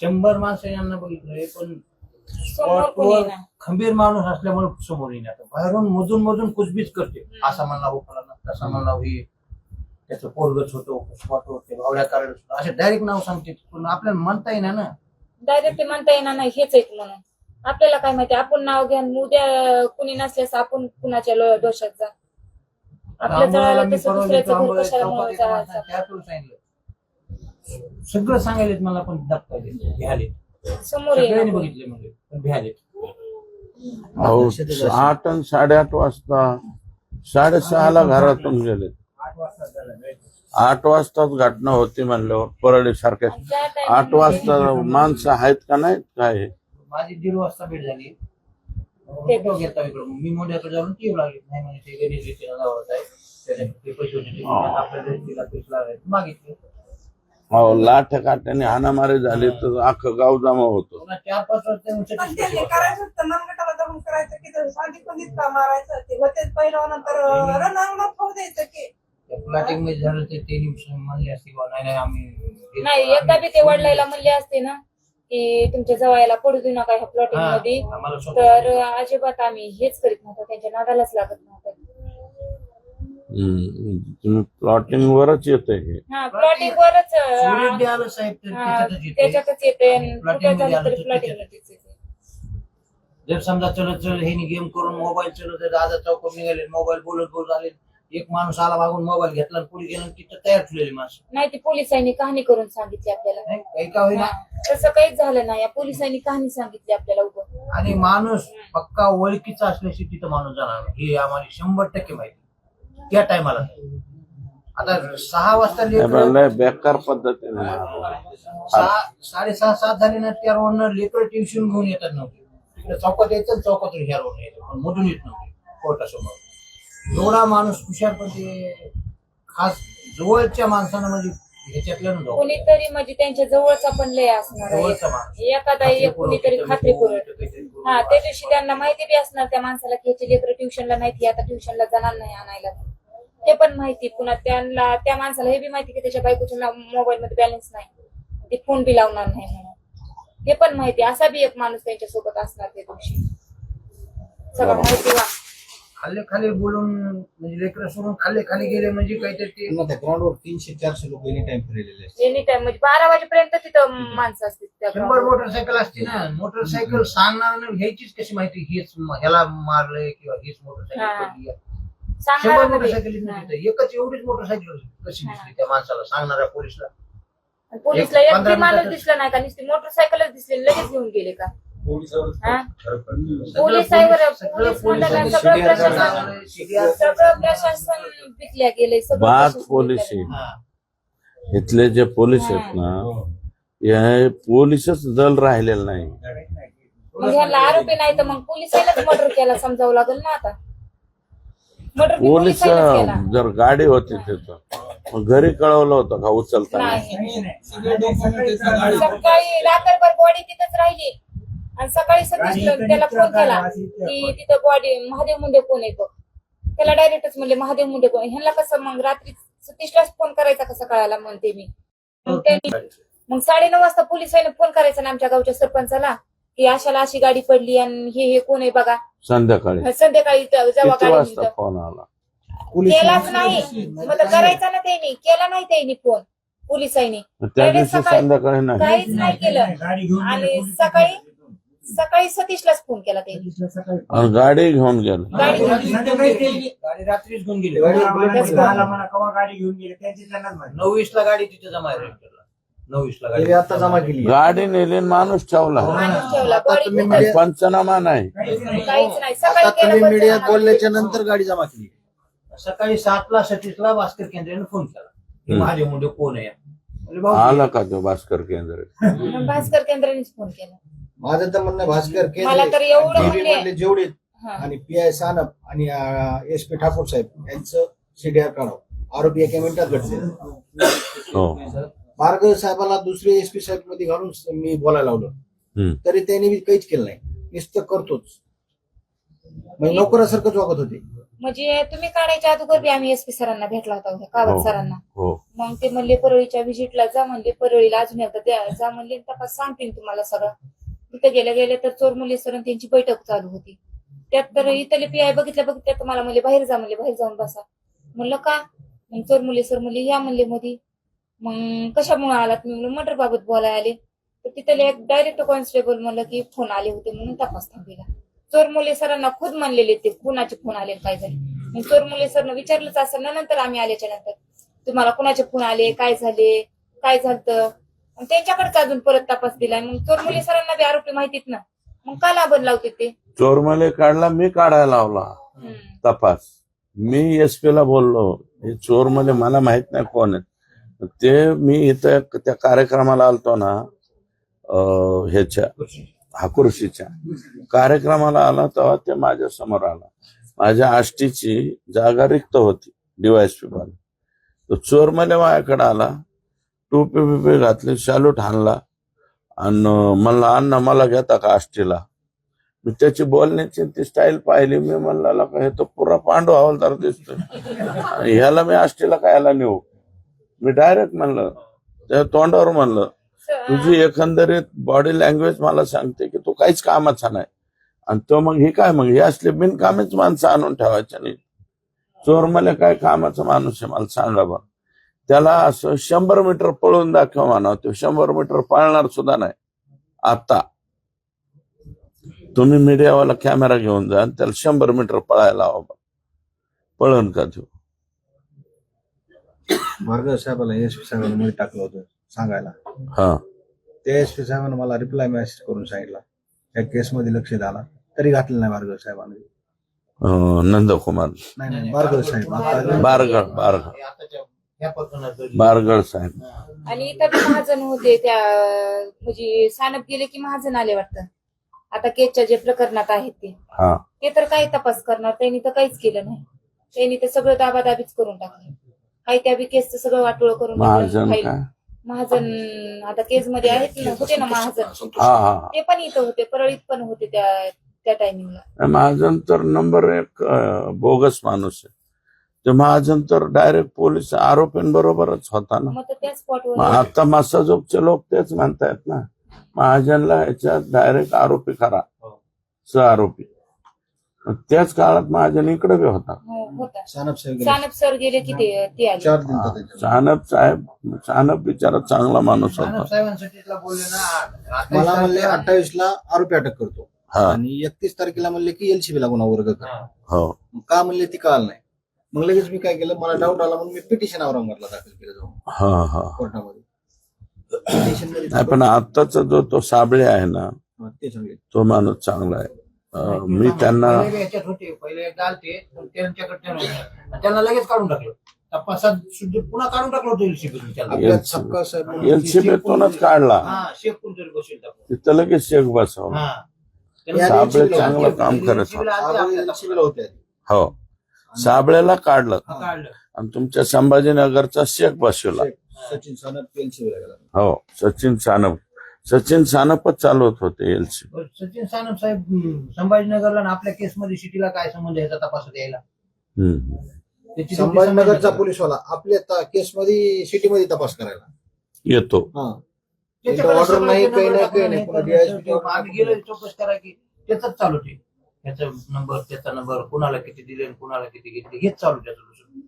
100 माणसं यांना बघितलंय पण समोर कोणी स्पॉटवर नाही. खंबीर माणूस असल्यामुळे समोर येण्यात बाहेरून मधून कुचबीच करते. असा म्हणला हो फलाना, तसा म्हणला हो हे त्याचं पोरगच होतो स्पॉटवर ते भावड्या कारण असे डायरेक्ट नाव सांगते पण आपल्याला म्हणता येणार ना. डायरेक्ट म्हणता येणार नाही हेच एक म्हणून आपल्याला काय माहिती आपण नाव घ्या उद्या कुणी नसल्यास आपण कुणाच्या दोषात जा. आपल्या जळाला मी तसं परवा दुसऱ्याचं गेलो, घर कशाला चौकात एक माणसं आहे, त्यातून सांगितलं सगळं सांगायलेत मला पण दाखवायले भ्याले समोर सगळ्यांनी येणार बघितले म्हणजे पण भ्याले. अहो 8 आणि 8:30 वाजता 6:30 घरातून गेले. 8 वाजताच घटना होती म्हणल्यावर परळी सारख्या 8 वाजता माणसं आहेत का नाहीत काय? माझी 1:30 वाजता भेट झाली. फोटो घेता इकडं मी मोठ्याकडे जाऊन टीव्ही लागली नाही म्हणजे ते गणेश व्यक्तीला जावत आहे त्याच्याकडे पैसे होते आपल्या व्यक्तीला पैसे लावायचे मागितले. हो लाठ काट्याने हाणामारी झाली तर अख्खं गाव जमा होतो. 4-5 वर्ष पण त्यांनी करायचं होतं मनगटाला धरून करायचं की साधी पण इतका मारायचं ते होतेच पहिलं नंतर रणांगणात होऊ द्यायचं की प्लॅटिंग मध्ये झालं ते निमिष म्हणले असते नाही आम्ही नाही एकदा बी ते वडिलांना म्हणले असते ना की तुमच्या जवळला पडू देऊ नका ह्या प्लॉटिंग मध्ये तर अजिबात आम्ही हेच करीत नव्हतो त्यांच्या नादालाच लागत नव्हतं. तुम्ही प्लॉटिंग वरच येते हे. हा प्लॉटिंग वरच सूर्य बी आलं साहेब तर त्याच्यातच येते Plotting मध्ये आलं तरी तर प्लॉटिंग त्याच्यात. जर समजा चलत हे गेम करून मोबाईल चलत दादा चौकात निघाले मोबाईल बोलत आले एक माणूस आला मागून मोबाईल घेतला आणि पुढे गेला तिथं तयार ठेवलेली माणसं नाही ती पोलिसांनी कहाणी करून सांगितली आपल्याला. नाही, काही का होईना तसं काहीच झालं नाही या पोलिसांनी कहाणी सांगितली आपल्याला उभं. आणि माणूस पक्का ओळखीचा असल्याशी तिथं माणूस जाणार नाही. हे आम्हाला 100% माहिती त्या टायमाला. आता 6 वाजता लय बेकार पद्धतीने 6:30-7 झाले ना त्या रोडनं लेकर ट्युशन घेऊन येतात नव्हते तिकडे चौकात यायचं चौकातून ह्या रोडने यायचं पण मधून येत नव्हते कोर्टासमोर. एवढा माणूस हुशार पण ते खास जवळच्या माणसानं म्हणजे ह्याच्यातल्या नव्हतं कोणीतरी म्हणजे त्यांच्या जवळचा पण लय असणार आहे. जवळचा माणूस एखादा एक कोणीतरी खात्री करून हा त्या दिवशी त्यांना माहिती बी असणार त्या माणसाला की ह्याची लेकरं ट्युशनला नाही ती आता ट्युशनला जाणार नाही आणायला हे पण माहिती. पुन्हा त्यांना त्या माणसाला हे बी माहिती की त्याच्या बायकोच्या मोबाईल मध्ये बॅलन्स नाही ते फोन बी लावणार नाही म्हणून हे पण माहिती. असा बी एक माणूस त्यांच्या सोबत असणार त्या दिवशी सगळं माहिती वा खाली बोलून म्हणजे लेकरं सोडून खाली गेले म्हणजे काहीतरी ते ग्राउंडवर 300-400 लोक एनी टाइम फिरलेले असतात. एनी टाइम म्हणजे 12 वाजेपर्यंत तिथं माणसं असतील त्या 100 मोटरसायकल असते ना मोटरसायकल सांगणार ना ह्याचीच कशी माहिती हेच ह्याला मारलंय किंवा हेच मोटरसायकल पडली. 100 मोटरसायकल तिथे एकच एवढीच मोटरसायकल कशी दिसली त्या माणसाला सांगणाऱ्या पोलिसला. पोलिसला एक बी माणूस दिसला नाही का नुसती मोटरसायकलच दिसली लगेच घेऊन गेले का? सगळं प्रशासन पिकल्या गेले बात पोलीस इथले जे पोलीस आहेत ना हे पोलीसच दल राहिलेलं नाही. मग ह्याला आरोपी नाही तर मग पोलिसांनाच मर्डर केला समजावं लागेल ना आता. मर्डर पोलीस जर गाडी होती तिथं मग घरी कळवलं होतं का उचलताना? सकाळी रात्रभर बॉडी तिथंच राहिली आणि सकाळी सतीश त्याला फोन केला की तिथं बॉडी महादेव मुंडे कोण आहे बघ. त्याला डायरेक्टच म्हणले महादेव मुंडे कोण. ह्याला कसं मग रात्री सतीशलाच फोन करायचा कसं कळायला म्हणते मी. मग त्यांनी मग 9:30 वाजता पोलिसांनी फोन करायचा ना आमच्या गावच्या सरपंचाला की अशाला अशी गाडी पडली आणि हे कोण आहे बघा. संध्याकाळी जेव्हा किती वाजता गाडी फोन आला? केलाच नाही मग करायचा ना त्यांनी केला नाही त्यांनी फोन पोलिसांनी त्या दिवशी संध्याकाळी नाही काहीच नाही केलं आणि सकाळी सतीशलाच फोन केला त्यांनी आणि गाडी घेऊन गेलं. गाडी गाडी रात्रीच घेऊन गेली. गाडी घेऊन गेली त्यांची 9:20 ला गाडी तिथे जमा 9:20 ला गाडी आता जमा केली. गाडी नेली माणूस ठेवला माणूस ठेवला बॉडी मीडिया पंचनामा नाही. काहीच नाही. आता सकाळी तुम्ही केलं मीडिया पण बोलल्याच्या नंतर गाडी जमा केली. सकाळी 7ला सतीशला भास्कर केंद्राने फोन केला महादेव मुंडे कोण आहे. आला का तो भास्कर केंद्र? भास्कर केंद्रानेच फोन केला. माझं तर म्हणणं भास्कर मला तर एवढं केंद्रे म्हणले जेवढे हा. आणि पी.आय. सानप आणि SP ठाकूर साहेब यांचं CDR काढावं. आरोपी एका मिनिटात घडले. हो भार्गव साहेबाला दुसरे SP साहेब मध्ये घालून मी बोलायला लावलं तरी त्यांनी काहीच केलं नाही. नुसतं करतोच म्हणजे नोकरासारखंच वागत होते. म्हणजे तुम्ही काढायच्या अगोदर बी आम्ही एसपी सरांना भेटला होता कावत हो. सरांना. हो मग ते म्हणले परळीच्या व्हिजिटला जा म्हणले, परळीला अजून एकदा जा म्हणले, तपास सांगतील तुम्हाला सगळं. तिथे गेले तर चोरमुले सर आणि त्यांची बैठक चालू होती. त्यात तर इथले पीआय बघितल्या तुम्हाला म्हणले बाहेर जा म्हणले, बाहेर जाऊन बसा. म्हणलं का? मग चोरमुले सर म्हणले या म्हणले मध्ये. मग कशामुळे आलात? मी म्हणलं मर्डर बाबत बोलायला आले. तर तिथले एक डायरेक्ट कॉन्स्टेबल म्हणलं की फोन आले होते म्हणून तपास थांबलेला. चोरमुले सरांना खुद म्हणलेले ते कुणाचे फोन आले काय झाले. मग चोरमुले सरनं विचारलंच असं ना नंतर आम्ही आल्याच्या नंतर तुम्हाला कुणाचे फोन आले, काय झाले, काय झालं. त्यांच्याकडेच अजून परत तपास दिलाय. मग चोरमुले सरांना बी आरोपी माहितीत ना, मग का लाभन लावते ते? चोरमले काढला, मी काढायला लावला तपास. मी एसपी ला बोललो हे चोरमले मला माहित नाही कोण आहेत ते. मी इथं त्या कार्यक्रमाला आलतो ना, ह्याच्या हाकुर्शीच्या कार्यक्रमाला आला तेव्हा ते माझ्या समोर आला. माझ्या आष्टीची जागा रिक्त होती डीवायएसपी वाला. तो चोरमले माझ्याकडे आला, टोपी बिपी घातली, शालूट हाणला आणि म्हणला अण्णा मला घेता का आष्टीला. मी त्याची बोलण्याची ती स्टाईल पाहिली. मी म्हणला का हे तो पुरा पांडू हवालदार दिसतोय, ह्याला मी आष्टीला कायला नेऊ. मी डायरेक्ट म्हणलं, त्या तोंडावर म्हणलं तुझी एकंदरीत बॉडी लँग्वेज मला सांगते की तू काहीच कामाचा नाही. आणि तो मग हे काय, मग हे असले बिनकामीच माणसं आणून ठेवायचे नाही. चोर मला काय कामाचा माणूस आहे मला सांगा बा. त्याला असं 100 मीटर पळून दाखव म्हणावं, तो 100 मीटर पळणार सुद्धा नाही. आता तुम्ही मीडियावाला कॅमेरा घेऊन जा आणि त्याला 100 मीटर पळायला हवा, पळण का तो. भार्गव साहेबाला एसपी साहेबांनी मध्ये टाकलं होतं सांगायला. हा त्या एसपी साहेबांनी मला रिप्लाय मेसेज करून सांगितला त्या केसमध्ये लक्ष द्याला, तरी घातलं नाही भार्गव साहेबांनी. नंदकुमार नाही भार्गव साहेब बारगड साहेब. आणि इथं बी महाजन होते त्या, म्हणजे सानप गेले की महाजन आले वाटतं. आता केसच्या जे प्रकरणात आहेत हा ते तर काही तपास करणार, त्यांनी तर काहीच केलं नाही. त्यांनी तर सगळं दाबादाबीच करून टाकलं. काही त्या बी केसचं सगळं वाटोळ करून महाजन टाकलं. काय महाजन आता केस मध्ये आहेत ना, होते ना महाजन, हा हा ते पण इथं होते, परळीत पण होते त्या टायमिंगला. महाजन तर नंबर 1 बोगस माणूस आहे. ते महाजन तर डायरेक्ट पोलीस आरोपींबरोबरच होता ना. मग तर त्या मग स्पॉटवर आता मसाजोगचे लोक तेच म्हणतायत ना, महाजनला याच्यात डायरेक्ट आरोपी करा, आरोपी. त्याच काळात महाजन इकडे बी होता. होता. सानप साहेब गेले. सानप सर गेले की ते आले. 4 दिन होते त्याच्यावर. सानप साहेब, सानप बिचारा चांगला माणूस होता. साहेबांसाठी बोलले ना, मला म्हणले 28 ला आरोपी अटक करतो हा आणि 31 तारखेला म्हणले की एलसीबी ला गुन्हा वर्ग कर. हो मग का म्हणले ती कळालं नाही. मग लगेच मी काय केलं, मला डाऊट आला म्हणून मी पिटिशन औरंगाबादला दाखल केलं जाऊन हा हा कोर्टामध्ये. पिटिशन नाही पण आत्ताचा जो तो साबळे आहे ना, ते सांगले तो माणूस चांगला आहे. मी त्यांना पहिले ह्याच्यात होते, पहिले एकदा आलते पण त्यांच्याकडे नव्हते. त्यांना लगेच काढून टाकलं तपासात, शुद्ध पुन्हा काढून टाकलं होतं एलसीबी. आपल्या सबका साहेब म्हणून एलसीबीतूनच काढला, हा शेख कोणतरी बसेल टाकून. तिथं लगेच शेख बसवला. हा साबळे चांगलं काम करत होता. LCB ला होते. हो साबळेला काढलं काढलं. आणि तुमच्या संभाजीनगरचा शेख बसवला. सचिन सानप एलसीबी ला गेला. हो सचिन सानपच चालवत होते एलसी. सचिन सानप साहेब संभाजीनगरला ना आपल्या केसमध्ये सिटीला काय संबंध याचा तपास द्यायला? त्याची संभाजीनगरचा पोलीसवाला आपल्या केसमध्ये सिटीमध्ये तपास करायला येतो. हा त्याच्याकडे ऑर्डर सगळं नाही, ते काही नाही, नंबर काही नाही. पुन्हा DSP आम्ही गेलो चौकशी करा की त्याच चालू ते, त्याचा नंबर, त्याचा नंबर, कुणाला किती दिले आणि कुणाला किती घेतले, हेच चालू त्याचं दुसरं.